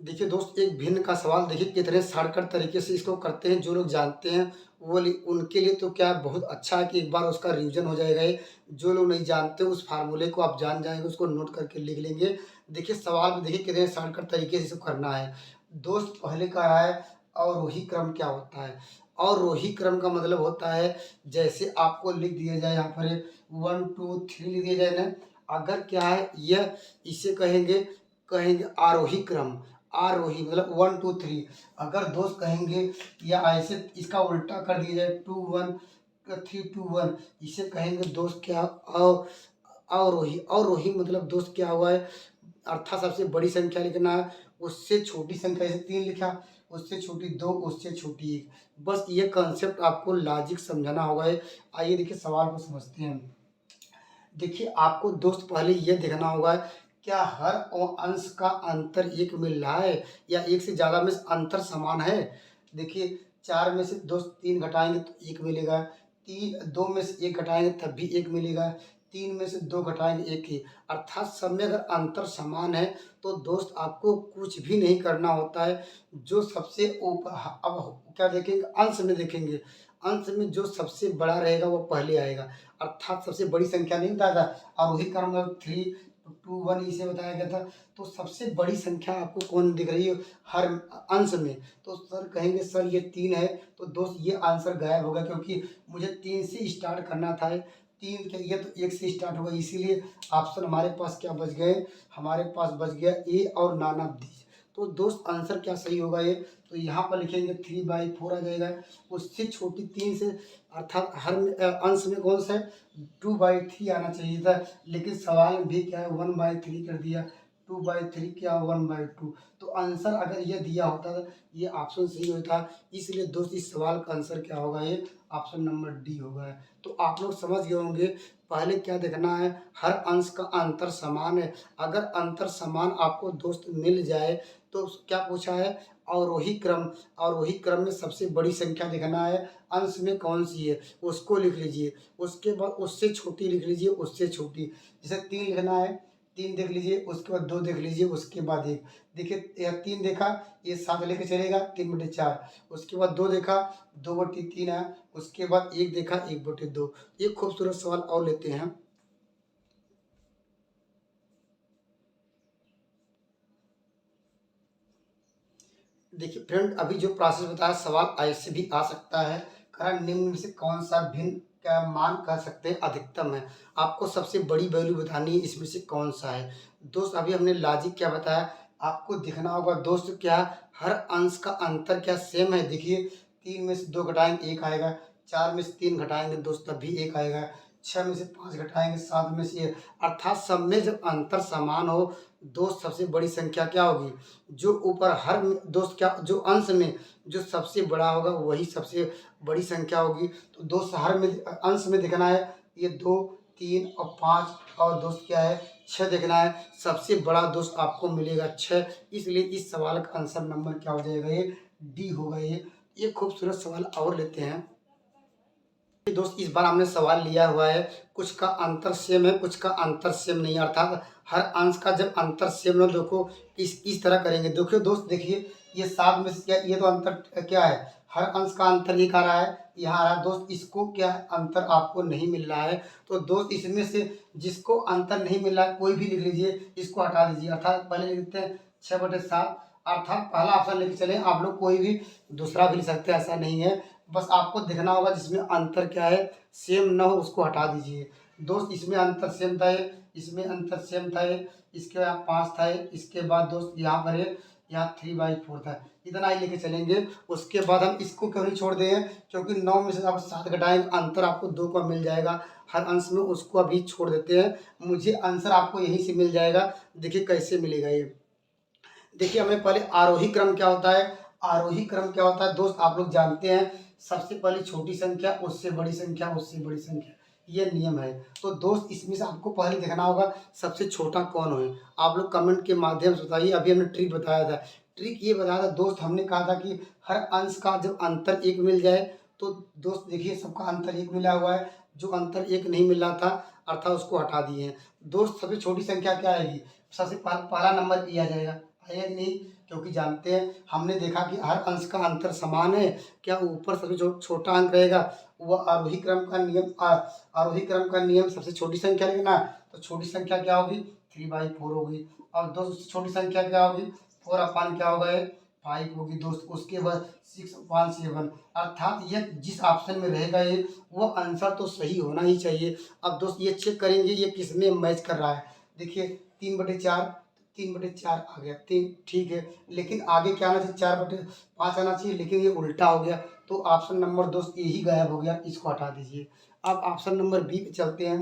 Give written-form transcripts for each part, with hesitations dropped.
देखिए दोस्त, एक भिन्न का सवाल देखिए कितने शॉर्टकट तरीके से इसको करते हैं। जो लोग जानते हैं उनके लिए तो क्या है, बहुत अच्छा है कि एक बार उसका रिवीजन हो जाएगा ये। जो लोग नहीं जानते उस फार्मूले को आप जान जाएंगे, उसको नोट करके लिख लेंगे। देखिए सवाल में देखिए कितने शॉर्टकट तरीके से इसको करना है। दोस्त पहले कह रहा है अवरोही क्रम क्या होता है। अवरोही क्रम का मतलब होता है, जैसे आपको लिख दिया जाए यहाँ पर 1 2 3 लिख दिया जाए ना। अगर क्या है यह, इसे कहेंगे कहेंगे आरोही क्रम। आरोही मतलब 1 2 3। अगर दोस्त कहेंगे या ऐसे इसका उल्टा कर दिया जाए 2 1 3 2 1, इसे कहेंगे दोस्त क्या अवरोही। अवरोही मतलब दोस्त क्या हुआ है, अर्थात सबसे बड़ी संख्या लिखना है, उससे छोटी संख्या, जैसे 3 लिखा, उससे छोटी 2, उससे छोटी 1। बस ये कॉन्सेप्ट आपको लॉजिक समझाना होगा ये। आइए देखिए सवाल को समझते हैं। देखिए आपको दोस्त पहले ये देखना होगा, क्या हर अंश का अंतर एक मिल रहा है या एक से ज़्यादा में अंतर समान है। देखिए 4 में से दोस्त 3 घटाएंगे तो 1 मिलेगा, 2 में से 1 घटाएंगे तब भी 1 मिलेगा, 3 में से 2 घटाएंगे 1 ही। अर्थात सब में अगर अंतर समान है तो दोस्त आपको कुछ भी नहीं करना होता है। जो सबसे ऊपर, अब क्या देखेंगे, अंश में देखेंगे। अंश में जो सबसे बड़ा रहेगा वो पहले आएगा। अर्थात सबसे बड़ी संख्या नहीं बताया था, और वही क्रम में 3 2 1 इसे बताया गया था। तो सबसे बड़ी संख्या आपको कौन दिख रही है हर अंश में। तो सर कहेंगे सर ये 3 है। तो दोस्त ये आंसर गायब होगा, क्योंकि मुझे 3 से स्टार्ट करना था। 3 क्या, ये तो 1 से स्टार्ट होगा, इसीलिए ऑप्शन हमारे पास क्या बच गए, हमारे पास बच गया ए और नाना डी। तो दोस्त आंसर क्या सही होगा ये, तो यहाँ पर लिखेंगे 3/4 आ जाएगा। उससे छोटी 3 से, अर्थात हर अंश में कौन सा है, 2/3 आना चाहिए था, लेकिन सवाल में भी क्या है 1/3 कर दिया। 2/3 क्या 1/2। तो आंसर अगर ये दिया होता था, ये ऑप्शन सही होता। इसलिए दोस्त इस सवाल का आंसर क्या होगा, ये ऑप्शन नंबर डी होगा। तो आप लोग समझ गए होंगे। पहले क्या देखना है, हर अंश का अंतर समान है। अगर अंतर समान आपको दोस्त मिल जाए तो क्या पूछा है, अवरोही क्रम। अवरोही क्रम में सबसे बड़ी संख्या देखना है, अंश में कौन सी है उसको लिख लीजिए। उसके बाद उससे छोटी लिख लीजिए, उससे छोटी। जैसे 3 लिखना है, 3 देख लीजिए, उसके बाद 2 देख लीजिए, उसके बाद 1। देखिए यह 3 देखा, ये 7 लेके चलेगा 3/4। उसके बाद 2 देखा, 2/3 है। उसके बाद 1 देखा, 1/2। एक खूबसूरत सवाल और लेते हैं। देखिए फ्रेंड, अभी जो प्रोसेस बताया सवाल ऐसे भी आ सकता है। कारण निम्न में से कौन सा भिन्न का मान कह सकते हैं अधिकतम है। आपको सबसे बड़ी वैल्यू बतानी है, इसमें से कौन सा है। दोस्त अभी हमने लॉजिक क्या बताया, आपको दिखना होगा दोस्त क्या, हर अंश का अंतर क्या सेम है। देखिए 3 में से 2 घटाएंगे 1 आएगा, 4 में से 3 घटाएंगे दोस्त तब भी 1 आएगा, 6 में से 5 घटाएंगे 7 में से 1। अर्थात सब में जब अंतर समान हो दोस्त, सबसे बड़ी संख्या क्या होगी, जो ऊपर हर दोस्त क्या, जो अंश में जो सबसे बड़ा होगा वही सबसे बड़ी संख्या होगी। तो दोस्त हर में अंश में देखना है, ये 2 3 और 5, और दोस्त क्या है 6 देखना है। सबसे बड़ा दोस्त आपको मिलेगा 6। इसलिए इस सवाल का आंसर नंबर क्या हो जाएगा, ये डी होगा। ये खूबसूरत सवाल और लेते हैं। दोस्त इस बार हमने सवाल लिया हुआ है, कुछ का अंतर सेम है, कुछ का अंतर सेम नहीं है। अर्थात हर अंश का जब अंतर सेम न देखो, इस तरह करेंगे। देखिए दोस्त, देखिए ये 7 में से क्या, ये तो अंतर क्या है, हर अंश का अंतर एक आ रहा है, यहाँ आ रहा है दोस्त। इसको क्या है, अंतर आपको नहीं मिल रहा है। तो दोस्त इसमें से जिसको अंतर नहीं मिल रहा है कोई भी लिख लीजिए, इसको हटा दीजिए। अर्थात पहले लिख देते हैं 6/7। अर्थात पहला ऑप्शन लेके चले, आप लोग कोई भी दूसरा भी लिख सकते हैं, ऐसा नहीं है। बस आपको देखना होगा जिसमें अंतर क्या है सेम ना हो उसको हटा दीजिए। दोस्त इसमें अंतर सेम था ये, इसमें अंतर सेम था ये, इसके बाद 5 था ये, इसके बाद दोस्त यहाँ पर है, यहाँ 3/4 था। इतना ही लेके चलेंगे। उसके बाद हम इसको क्यों नहीं छोड़ दें, क्योंकि 9 में से आप 7 घटाएंगे, अंतर आपको 2 का मिल जाएगा हर अंश में, उसको अभी छोड़ देते हैं। मुझे आंसर आपको यहीं से मिल जाएगा। देखिए कैसे मिलेगा ये। देखिए हमें पहले आरोही क्रम क्या होता है। आरोही क्रम क्या होता है दोस्त, आप लोग जानते हैं, सबसे पहले छोटी संख्या, उससे बड़ी संख्या, उससे बड़ी संख्या, ये नियम है। तो दोस्त इसमें से आपको पहले देखना होगा सबसे छोटा कौन है। आप लोग कमेंट के माध्यम से बताइए। अभी हमने ट्रिक बताया था, ट्रिक ये बताया था दोस्त, हमने कहा था कि हर अंश का जब अंतर 1 मिल जाए, तो दोस्त देखिए सबका अंतर 1 मिला हुआ है, जो अंतर 1 नहीं मिल रहा था अर्थात उसको हटा दिए हैं। दोस्त सबसे छोटी संख्या क्या आएगी, सबसे पहला नंबर ई आ जाएगा। है या नहीं, क्योंकि जानते हैं हमने देखा कि हर अंश का अंतर समान है। क्या ऊपर सबसे जो छोटा अंक रहेगा वह आरोही क्रम का नियम सबसे छोटी संख्या लेना है, तो छोटी संख्या क्या होगी 3/4 होगी। और दोस्त उससे छोटी संख्या क्या होगी 4 क्या होगा 5 होगी दोस्त। उसके बाद 6/7, अर्थात यह जिस ऑप्शन में रहेगा ये वो आंसर तो सही होना ही चाहिए। अब दोस्त ये चेक करेंगे ये किस में मैच कर रहा है। देखिए 3/4, 3/4 आ गया, तीन ठीक है, लेकिन आगे क्या आना चाहिए 4/5 आना चाहिए, लेकिन ये उल्टा हो गया। तो ऑप्शन नंबर दोस्त ए ही गायब हो गया, इसको हटा दीजिए। अब ऑप्शन नंबर बी पे चलते हैं।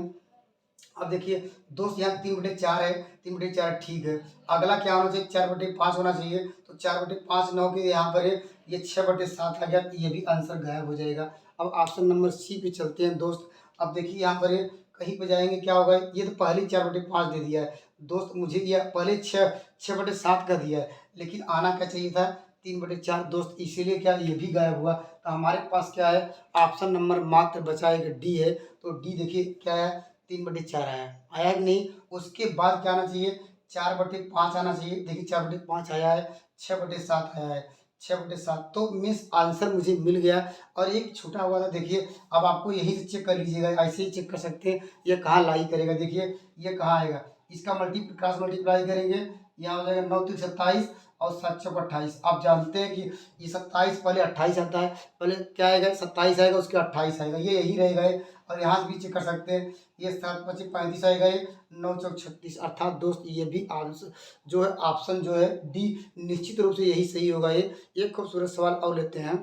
अब देखिए दोस्त यहाँ 3/4 है, 3/4 ठीक है। अगला क्या होना चाहिए 4/5 होना चाहिए, तो 4/5 9 के यहाँ पर है, ये 6/7 आ गया, तो ये भी आंसर गायब हो जाएगा। अब ऑप्शन नंबर सी पे चलते हैं दोस्त। अब देखिए यहाँ पर है, कहीं पे जाएंगे क्या होगा, ये तो पहले 4/5 दे दिया है दोस्त, मुझे दिया पहले 6/7 का दिया है, लेकिन आना क्या चाहिए था 3/4 दोस्त, इसीलिए क्या ये भी गायब हुआ। तो हमारे पास क्या है ऑप्शन नंबर मात्र बचा एक डी है, तो डी देखिए क्या है 3/4 आया कि नहीं। उसके बाद क्या आना चाहिए 4/5 आना चाहिए, देखिए 4/5 आया है, 6/7 आया है, 6/7, तो मीन्स आंसर मुझे मिल गया। और एक छूटा हुआ था देखिए, अब आपको यहीं से चेक कर लीजिएगा, ऐसे ही चेक कर सकते हैं ये कहाँ लाई करेगा। देखिए ये कहाँ आएगा, इसका क्रॉस मल्टीप्लाई करेंगे, यहाँ हो जाएगा 9 3 27 और 7 चौक 28। आप जानते हैं कि ये 27 पहले 28 आता है, पहले क्या आएगा 27 आएगा उसके 28 आएगा, ये यही रहेगा और यहाँ से भी चेक कर सकते हैं, ये 7 25 35 आएगा, ये 9 चौक 36, अर्थात दोस्त ये भी आंसर जो है ऑप्शन जो है डी निश्चित रूप से यही सही होगा। ये एक खूबसूरत सवाल और लेते हैं।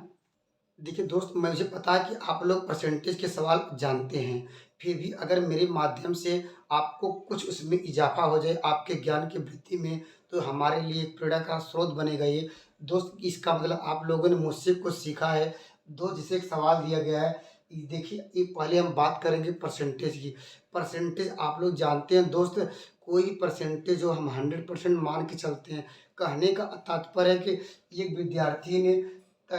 देखिए दोस्त मुझे पता है कि आप लोग परसेंटेज के सवाल जानते हैं, फिर भी अगर मेरे माध्यम से आपको कुछ उसमें इजाफा हो जाए आपके ज्ञान की वृद्धि में, तो हमारे लिए एक प्रेरणा का स्रोत बनेगा ये दोस्त। इसका मतलब आप लोगों ने मुझसे कुछ सीखा है दोस्त। जिसे एक सवाल दिया गया है, ये देखिए ये पहले हम बात करेंगे परसेंटेज की। परसेंटेज आप लोग जानते हैं दोस्त, कोई परसेंटेज जो हम 100% मान के चलते हैं। कहने का तात्पर्य है कि एक विद्यार्थी ने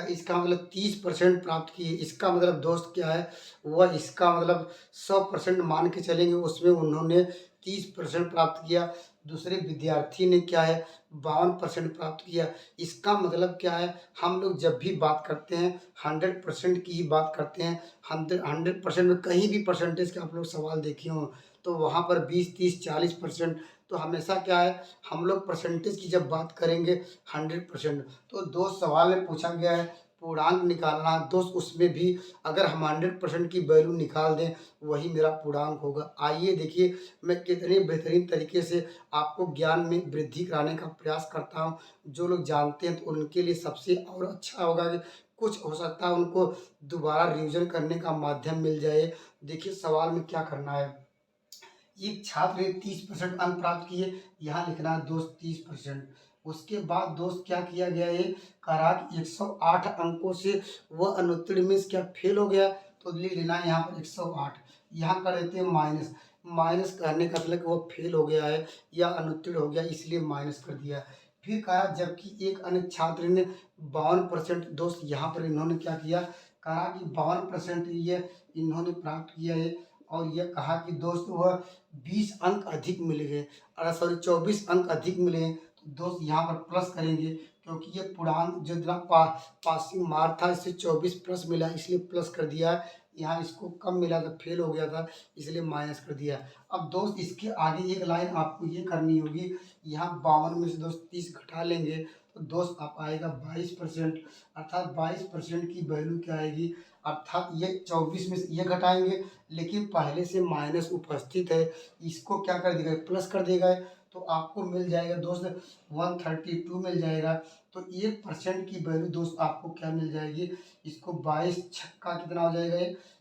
इसका मतलब 30% प्राप्त किए, इसका मतलब दोस्त क्या है वह इसका मतलब 100% मान के चलेंगे, उसमें उन्होंने 30% प्राप्त किया। दूसरे विद्यार्थी ने क्या है 52% प्राप्त किया। इसका मतलब क्या है, हम लोग जब भी बात करते हैं 100% की ही बात करते हैं। 100% में कहीं भी परसेंटेज का आप लोग सवाल देखे हों तो वहाँ पर 20 30 40%, तो हमेशा क्या है हम लोग परसेंटेज की जब बात करेंगे 100%। तो दोस्त सवाल में पूछा गया है पूर्णांक निकालना दोस्त, उसमें भी अगर हम 100% की वैल्यू निकाल दें वही मेरा पूर्णांक होगा। आइए देखिए मैं कितने बेहतरीन तरीके से आपको ज्ञान में वृद्धि कराने का प्रयास करता हूँ। जो लोग जानते हैं तो उनके लिए सबसे और अच्छा होगा कि कुछ हो सकता है उनको दोबारा रिवीजन करने का माध्यम मिल जाए। देखिए सवाल में क्या करना है, एक छात्र ने 30% अंक प्राप्त किए, यहाँ लिखना है दोस्त 30%। उसके बाद दोस्त क्या किया गया है, कहा कि 108 अंकों से वह अनुत्तीर्ण में क्या फेल हो गया, तो लिख लेना है यहाँ पर 108, यहाँ कर देते हैं माइनस। माइनस करने का मतलब वो फेल हो गया है या अनुत्तीर्ण हो गया, इसलिए माइनस कर दिया। फिर कहा जबकि एक अन्य छात्र ने 52% दोस्त, यहाँ पर इन्होंने क्या किया, कहा कि 52% ये इन्होंने प्राप्त किया है। और यह कहा कि दोस्त वह 20 अंक अधिक मिल गए, अरे सॉरी 24 अंक अधिक मिले हैं, तो दोस्त यहाँ पर प्लस करेंगे क्योंकि ये पूर्णांक जो जितना पासिंग मार्क था इससे 24 प्लस मिला इसलिए प्लस कर दिया। यहाँ इसको कम मिला था फेल हो गया था इसलिए माइनस कर दिया। अब दोस्त इसके आगे एक लाइन आपको ये करनी होगी, यहाँ 52 में से दोस्त 30 घटा लेंगे तो दोस्त आप आएगा 22%, अर्थात 22% की वैल्यू क्या आएगी, अर्थात ये 24 में से ये घटाएंगे लेकिन पहले से माइनस उपस्थित है, इसको क्या कर देगा प्लस कर देगा, तो आपको मिल जाएगा दोस्त 132 मिल जाएगा। तो 1% की वैल्यू दोस्त आपको क्या मिल जाएगी, इसको 22 छक्का कितना हो जाएगा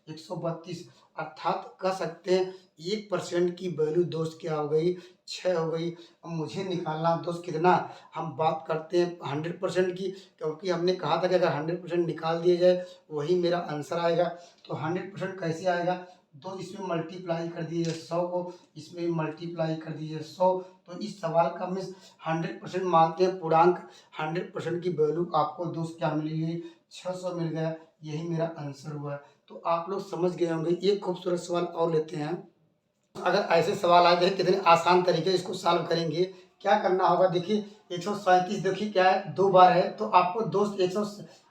132, अर्थात कह सकते हैं 1% की वैल्यू दोस्त क्या हो गई 6 हो गई। अब मुझे निकालना दोस्त कितना, हम बात करते हैं 100% की, क्योंकि हमने कहा था कि अगर 100% निकाल दिया जाए वही मेरा आंसर आएगा। तो 100% कैसे आएगा, तो इसमें मल्टीप्लाई कर दीजिए 100 को, इसमें मल्टीप्लाई कर दीजिए 100। तो इस सवाल का मिस 100% मानते हैं पूर्णांक, 100% की वैल्यू आपको दोस्त क्या मिली हुई 600 मिल गया, यही मेरा आंसर हुआ। तो आप लोग समझ गए होंगे। एक खूबसूरत सवाल और लेते हैं। अगर ऐसे सवाल आए तो कितने आसान तरीके इसको सॉल्व करेंगे, क्या करना होगा देखिए 137 देखिए क्या है 2 बार है तो आपको दोस्त 100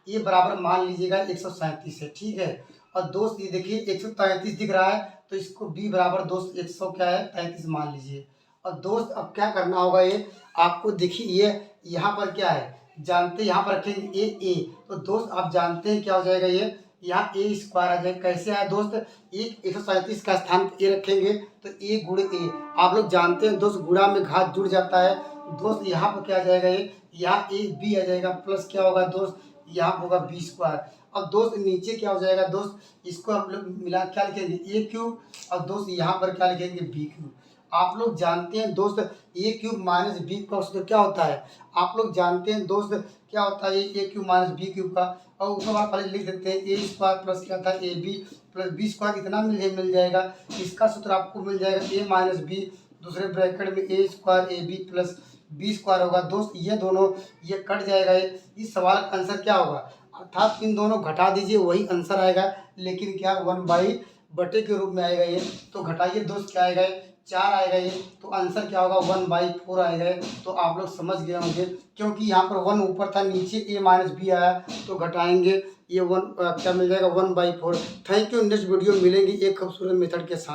ये बराबर मान लीजिएगा 137 है, ठीक है। और दोस्त ये देखिए 133 दिख रहा है तो इसको b बराबर दोस्त 100 क्या है 33 मान लीजिए। और दोस्त अब क्या करना होगा ये आपको देखिए ये यहाँ पर क्या है जानते यहाँ पर रखेंगे ए तो दोस्त आप जानते हैं क्या हो जाएगा ये यहाँ ए स्क्वायर आ जाएगा। कैसे आया दोस्त एक 137 का स्थान पे ए रखेंगे तो ए गुणे ए आप लोग जानते हैं दोस्त गुणा में घात जुड़ जाता है। दोस्त यहाँ पर क्या आ जाएगा ये यहाँ ए बी आ जाएगा प्लस क्या होगा दोस्त यहाँ पर होगा बी स्क्वायर। अब दोस्त नीचे क्या हो जाएगा दोस्त इसको हम लोग मिला क्या लिखेंगे ए क्यूब और दोस्त यहाँ पर क्या लिखेंगे बी क्यूब। आप लोग जानते हैं दोस्त ए क्यूब माइनस बी का सूत्र क्या होता है आप लोग जानते हैं दोस्त क्या होता है ए क्यूब माइनस बी क्यूब का। और ऊपर वाला पहले लिख देते हैं ए स्क्वायर प्लस क्या था A B plus B square कितना मिल जाएगा इसका सूत्र आपको मिल जाएगा ए माइनस बी दूसरे ब्रैकेट में A square A B plus B square होगा। दोस्त ये दोनों ये कट जाएगा ये इस सवाल का आंसर क्या होगा अर्थात इन दोनों घटा दीजिए वही आंसर आएगा लेकिन क्या 1/बटे के रूप में आएगा ये। तो घटाइए दोस्त क्या आएगा 4 आएगा ये तो आंसर क्या होगा 1/4 आएगा। तो आप लोग समझ गए होंगे क्योंकि यहाँ पर 1 ऊपर था नीचे ए माइनस बी आया तो घटाएंगे ये 1 क्या मिल जाएगा 1/4। Thank you. नेक्स्ट वीडियो मिलेंगे एक खूबसूरत मेथड के साथ।